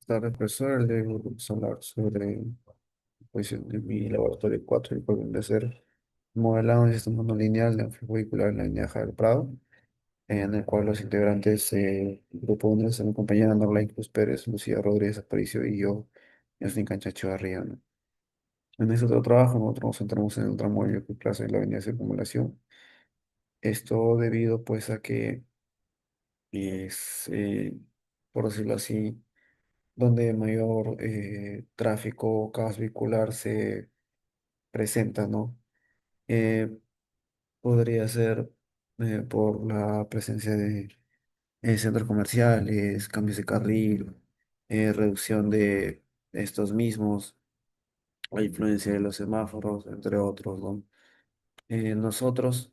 Tardes, profesor. El día de hoy vamos a hablar sobre pues, de mi laboratorio 4 y cuál viene a ser modelado en sistema no lineal de un flujo vehicular en la línea del Prado, en el cual los integrantes del grupo 1 son mi compañera Norlain Cruz Pérez, Lucía Rodríguez Aparicio y yo, Yasmin Cancha Echevarría, ¿no? En este otro trabajo nosotros nos centramos en el tramo de Plaza y la avenida Circunvalación. Esto debido pues a que es, por decirlo así, donde mayor tráfico, caos vehicular se presenta, ¿no? Eh, Podría ser por la presencia de centros comerciales, cambios de carril, reducción de estos mismos, la influencia de los semáforos, entre otros, ¿no? Nosotros,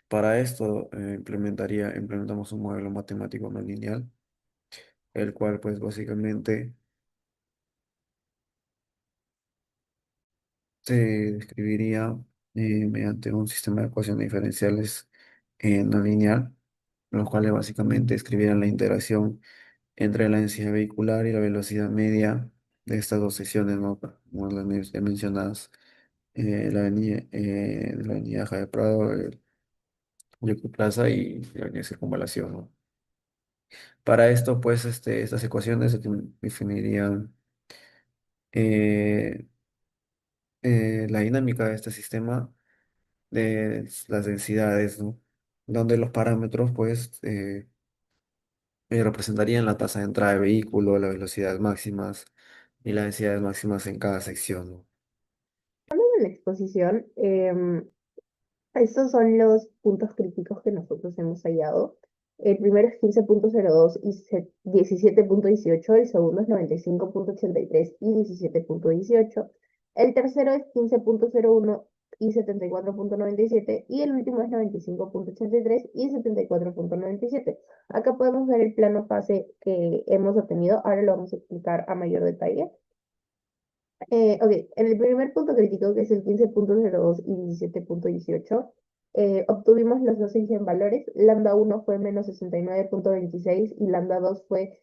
para esto, implementamos un modelo matemático no lineal, el cual, pues, básicamente se describiría mediante un sistema de ecuaciones diferenciales no lineal, los cuales básicamente escribieran la interacción entre la densidad vehicular y la velocidad media de estas dos secciones, ¿no? Como las ya mencionadas, la avenida Jaime Prado, el Yucu Plaza y la avenida Circunvalación, ¿no? Para esto, pues, estas ecuaciones definirían eh, la dinámica de este sistema de las densidades, ¿no? Donde los parámetros, pues, representarían la tasa de entrada de vehículo, las velocidades máximas y las densidades máximas en cada sección, ¿no? En la exposición, estos son los puntos críticos que nosotros hemos hallado. El primero es 15,02 y 17,18. El segundo es 95,83 y 17,18. El tercero es 15,01 y 74,97 y el último es 95,83 y 74,97. Acá podemos ver el plano fase que hemos obtenido. Ahora lo vamos a explicar a mayor detalle. Ok, en el primer punto crítico, que es el 15,02 y 17,18, obtuvimos los dos eigenvalores. Lambda uno fue menos 69,26 y lambda 2 fue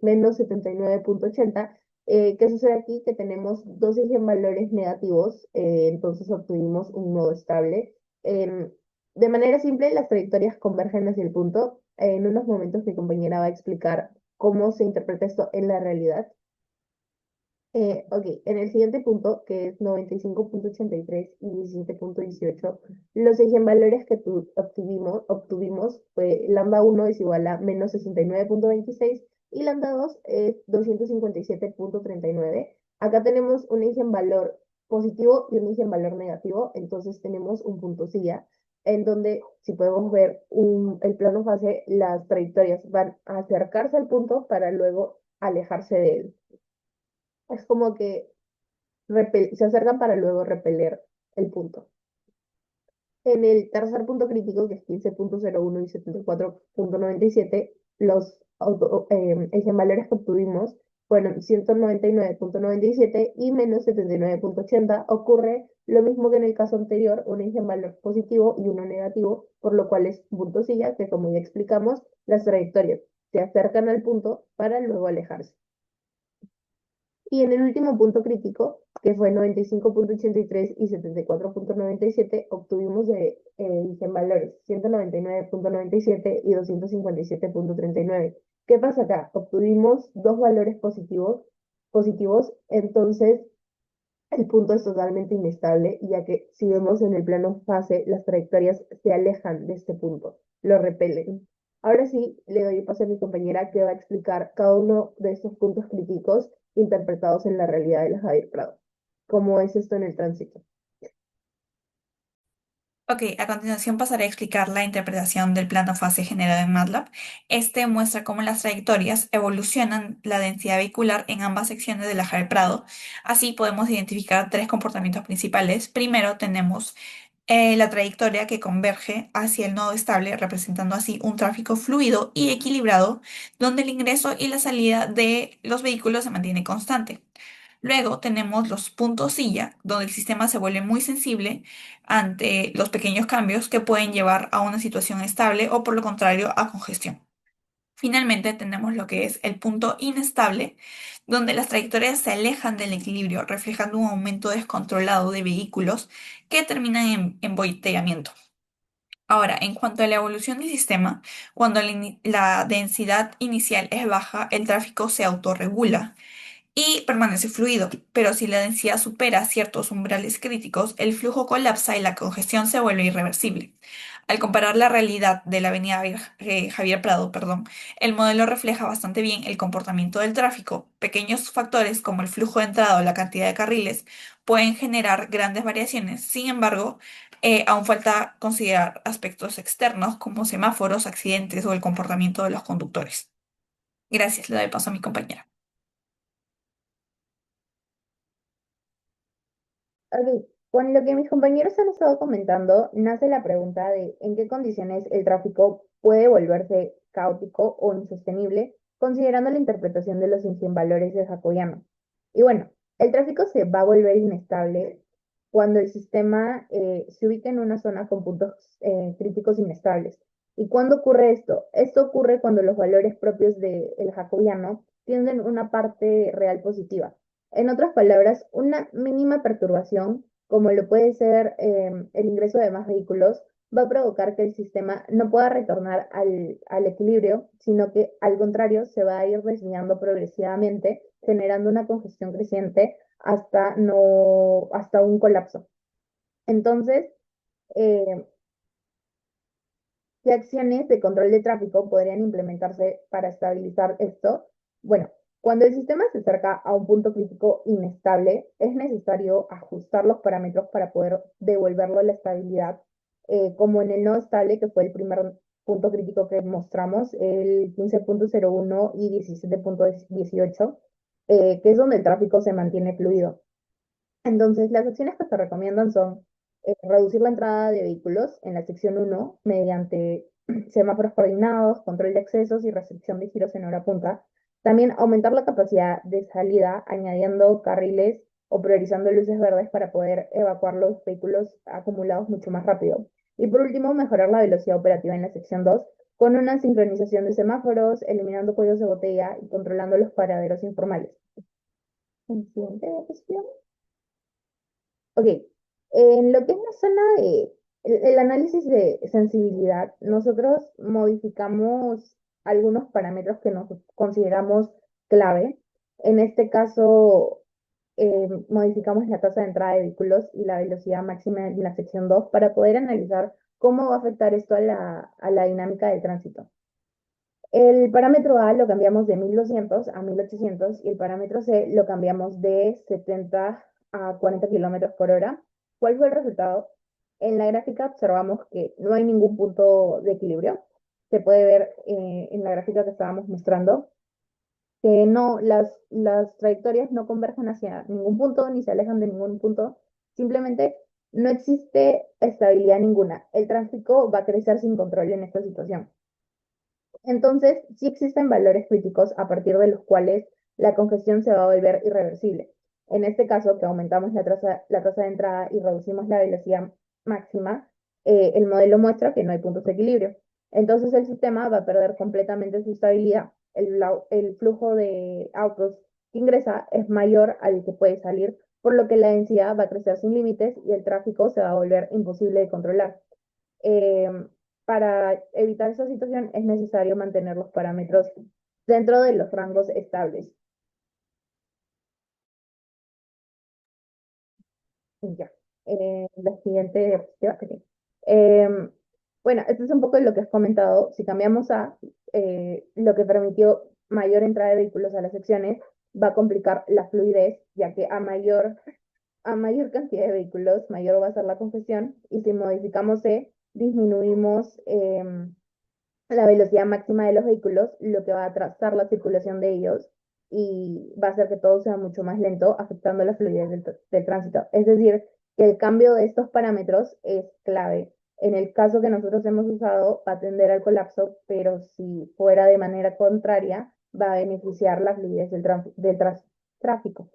menos 79,80. ¿Qué sucede aquí? Que tenemos dos eigenvalores negativos, entonces obtuvimos un nodo estable. Em, de manera simple, las trayectorias convergen hacia el punto. En unos momentos mi compañera va a explicar cómo se interpreta esto en la realidad. Ok, en el siguiente punto, que es 95,83 y 17,18, los eigenvalores que obtuvimos fue lambda uno es igual a menos 69,26 y lambda 2 es 257,39. Acá tenemos un eigenvalor positivo y un eigenvalor negativo, entonces tenemos un punto silla, en donde, si podemos ver el plano fase, las trayectorias van a acercarse al punto para luego alejarse de él. Es como que se acercan para luego repeler el punto. En el tercer punto crítico, que es 15,01 y 74,97, los eigenvalores que obtuvimos fueron 199,97 y menos 79,80. Ocurre lo mismo que en el caso anterior, un eigenvalor positivo y uno negativo, por lo cual es punto silla, que como ya explicamos, las trayectorias se acercan al punto para luego alejarse. Y en el último punto crítico, que fue 95,83 y 74,97, obtuvimos en valores 199,97 y 257,39. ¿Qué pasa acá? Obtuvimos dos valores positivos, entonces el punto es totalmente inestable, ya que si vemos en el plano fase, las trayectorias se alejan de este punto, lo repelen. Ahora sí, le doy paso a mi compañera que va a explicar cada uno de estos puntos críticos interpretados en la realidad de la Javier Prado. ¿Cómo es esto en el tránsito? Ok, a continuación pasaré a explicar la interpretación del plano fase generado en MATLAB. Este muestra cómo las trayectorias evolucionan la densidad vehicular en ambas secciones de la Jare Prado. Así podemos identificar tres comportamientos principales. Primero tenemos la trayectoria que converge hacia el nodo estable, representando así un tráfico fluido y equilibrado, donde el ingreso y la salida de los vehículos se mantiene constante. Luego tenemos los puntos silla, donde el sistema se vuelve muy sensible ante los pequeños cambios que pueden llevar a una situación estable o por lo contrario a congestión. Finalmente tenemos lo que es el punto inestable, donde las trayectorias se alejan del equilibrio, reflejando un aumento descontrolado de vehículos que terminan en embotellamiento. Ahora, en cuanto a la evolución del sistema, cuando la densidad inicial es baja, el tráfico se autorregula y permanece fluido, pero si la densidad supera ciertos umbrales críticos, el flujo colapsa y la congestión se vuelve irreversible. Al comparar la realidad de la avenida Javier Prado, perdón, el modelo refleja bastante bien el comportamiento del tráfico. Pequeños factores como el flujo de entrada o la cantidad de carriles pueden generar grandes variaciones. Sin embargo, aún falta considerar aspectos externos como semáforos, accidentes o el comportamiento de los conductores. Gracias, le doy paso a mi compañera. Ok, con lo que mis compañeros han estado comentando, nace la pregunta de en qué condiciones el tráfico puede volverse caótico o insostenible, considerando la interpretación de los valores de Jacobiano. Y bueno, el tráfico se va a volver inestable cuando el sistema se ubica en una zona con puntos críticos inestables. ¿Y cuándo ocurre esto? Esto ocurre cuando los valores propios del Jacobiano tienen una parte real positiva. En otras palabras, una mínima perturbación, como lo puede ser el ingreso de más vehículos, va a provocar que el sistema no pueda retornar al equilibrio, sino que al contrario se va a ir desviando progresivamente, generando una congestión creciente hasta, no, hasta un colapso. Entonces, eh, ¿qué acciones de control de tráfico podrían implementarse para estabilizar esto? Bueno, cuando el sistema se acerca a un punto crítico inestable, es necesario ajustar los parámetros para poder devolverlo a la estabilidad, como en el no estable, que fue el primer punto crítico que mostramos, el 15.01 y 17.18, que es donde el tráfico se mantiene fluido. Entonces, las acciones que se recomiendan son reducir la entrada de vehículos en la sección 1 mediante semáforos coordinados, control de accesos y restricción de giros en hora punta. También aumentar la capacidad de salida añadiendo carriles o priorizando luces verdes para poder evacuar los vehículos acumulados mucho más rápido. Y por último, mejorar la velocidad operativa en la sección 2 con una sincronización de semáforos, eliminando cuellos de botella y controlando los paraderos informales. Siguiente cuestión. Ok, en lo que es la zona de el análisis de sensibilidad, nosotros modificamos algunos parámetros que nos consideramos clave. En este caso, modificamos la tasa de entrada de vehículos y la velocidad máxima en la sección 2 para poder analizar cómo va a afectar esto a la dinámica del tránsito. El parámetro A lo cambiamos de 1200 a 1800 y el parámetro C lo cambiamos de 70 a 40 kilómetros por hora. ¿Cuál fue el resultado? En la gráfica observamos que no hay ningún punto de equilibrio. Se puede ver en la gráfica que estábamos mostrando que no, las trayectorias no convergen hacia ningún punto ni se alejan de ningún punto. Simplemente no existe estabilidad ninguna. El tráfico va a crecer sin control en esta situación. Entonces, sí existen valores críticos a partir de los cuales la congestión se va a volver irreversible. En este caso, que aumentamos la tasa de entrada y reducimos la velocidad máxima, el modelo muestra que no hay puntos de equilibrio. Entonces, el sistema va a perder completamente su estabilidad. El flujo de autos que ingresa es mayor al que puede salir, por lo que la densidad va a crecer sin límites y el tráfico se va a volver imposible de controlar. Eh, para evitar esa situación es necesario mantener los parámetros dentro de los rangos estables. Y ya. La siguiente diapositiva. Ok. Bueno, esto es un poco de lo que has comentado. Si cambiamos a lo que permitió mayor entrada de vehículos a las secciones, va a complicar la fluidez, ya que a mayor cantidad de vehículos, mayor va a ser la congestión. Y si modificamos C, disminuimos la velocidad máxima de los vehículos, lo que va a atrasar la circulación de ellos y va a hacer que todo sea mucho más lento, afectando la fluidez del tránsito. Es decir, que el cambio de estos parámetros es clave. En el caso que nosotros hemos usado, va a tender al colapso, pero si fuera de manera contraria, va a beneficiar la fluidez del tráfico.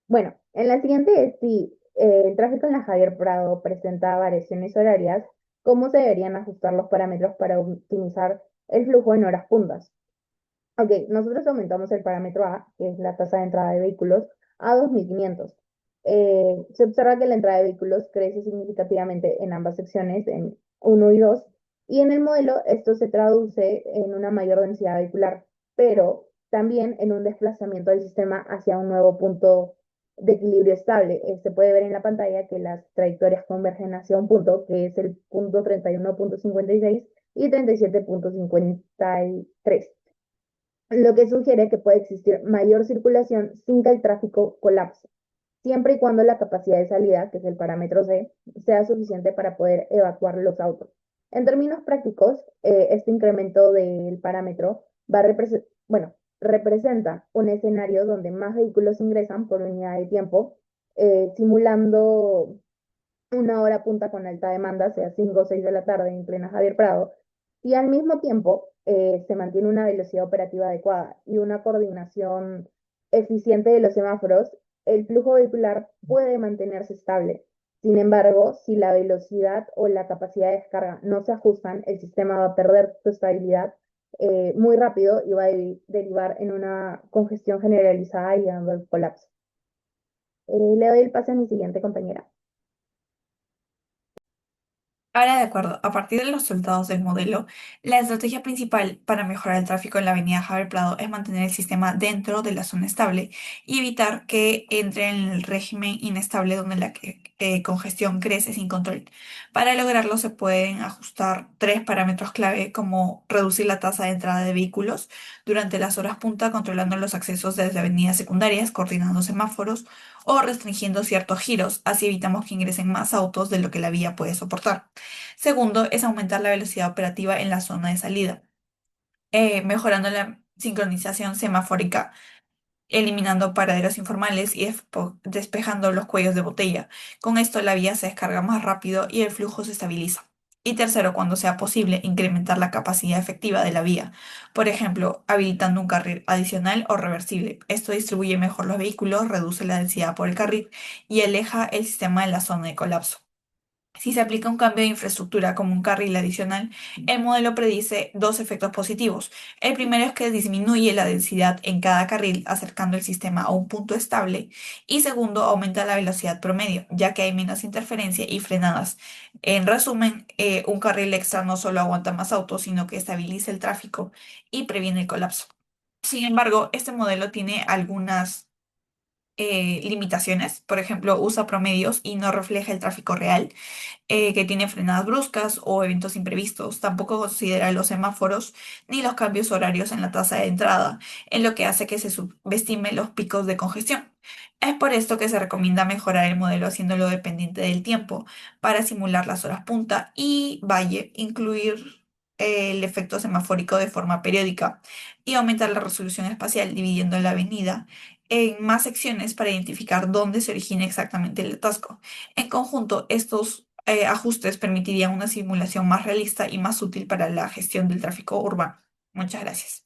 Bueno, en la siguiente es si el tráfico en la Javier Prado presenta variaciones horarias, ¿cómo se deberían ajustar los parámetros para optimizar el flujo en horas puntas. Ok, nosotros aumentamos el parámetro A, que es la tasa de entrada de vehículos, a 2.500. Se observa que la entrada de vehículos crece significativamente en ambas secciones, en uno y 2, y en el modelo esto se traduce en una mayor densidad vehicular, pero también en un desplazamiento del sistema hacia un nuevo punto de equilibrio estable. Se puede ver en la pantalla que las trayectorias convergen hacia un punto, que es el punto 31.56 y 37.53, lo que sugiere que puede existir mayor circulación sin que el tráfico colapse, siempre y cuando la capacidad de salida, que es el parámetro C, sea suficiente para poder evacuar los autos. En términos prácticos, este incremento del parámetro bueno, representa un escenario donde más vehículos ingresan por unidad de tiempo, simulando una hora punta con alta demanda, sea 5 o 6 de la tarde en plena Javier Prado, y al mismo tiempo se mantiene una velocidad operativa adecuada y una coordinación eficiente de los semáforos, el flujo vehicular puede mantenerse estable. Sin embargo, si la velocidad o la capacidad de descarga no se ajustan, el sistema va a perder su estabilidad muy rápido y va a derivar en una congestión generalizada y dando el colapso. Le doy el pase a mi siguiente compañera. Ahora, de acuerdo, a partir de los resultados del modelo, la estrategia principal para mejorar el tráfico en la avenida Javier Prado es mantener el sistema dentro de la zona estable y evitar que entre en el régimen inestable donde la congestión crece sin control. Para lograrlo se pueden ajustar tres parámetros clave como reducir la tasa de entrada de vehículos durante las horas punta, controlando los accesos desde avenidas secundarias, coordinando semáforos o restringiendo ciertos giros, así evitamos que ingresen más autos de lo que la vía puede soportar. Segundo, es aumentar la velocidad operativa en la zona de salida, mejorando la sincronización semafórica, eliminando paraderos informales y despejando los cuellos de botella. Con esto la vía se descarga más rápido y el flujo se estabiliza. Y tercero, cuando sea posible, incrementar la capacidad efectiva de la vía, por ejemplo, habilitando un carril adicional o reversible. Esto distribuye mejor los vehículos, reduce la densidad por el carril y aleja el sistema de la zona de colapso. Si se aplica un cambio de infraestructura como un carril adicional, el modelo predice dos efectos positivos. El primero es que disminuye la densidad en cada carril, acercando el sistema a un punto estable. Y segundo, aumenta la velocidad promedio, ya que hay menos interferencia y frenadas. En resumen, un carril extra no solo aguanta más autos, sino que estabiliza el tráfico y previene el colapso. Sin embargo, este modelo tiene algunas limitaciones. Por ejemplo, usa promedios y no refleja el tráfico real, que tiene frenadas bruscas o eventos imprevistos. Tampoco considera los semáforos ni los cambios horarios en la tasa de entrada, en lo que hace que se subestime los picos de congestión. Es por esto que se recomienda mejorar el modelo haciéndolo dependiente del tiempo para simular las horas punta y valle, incluir el efecto semafórico de forma periódica y aumentar la resolución espacial dividiendo la avenida en más secciones para identificar dónde se origina exactamente el atasco. En conjunto, estos ajustes permitirían una simulación más realista y más útil para la gestión del tráfico urbano. Muchas gracias.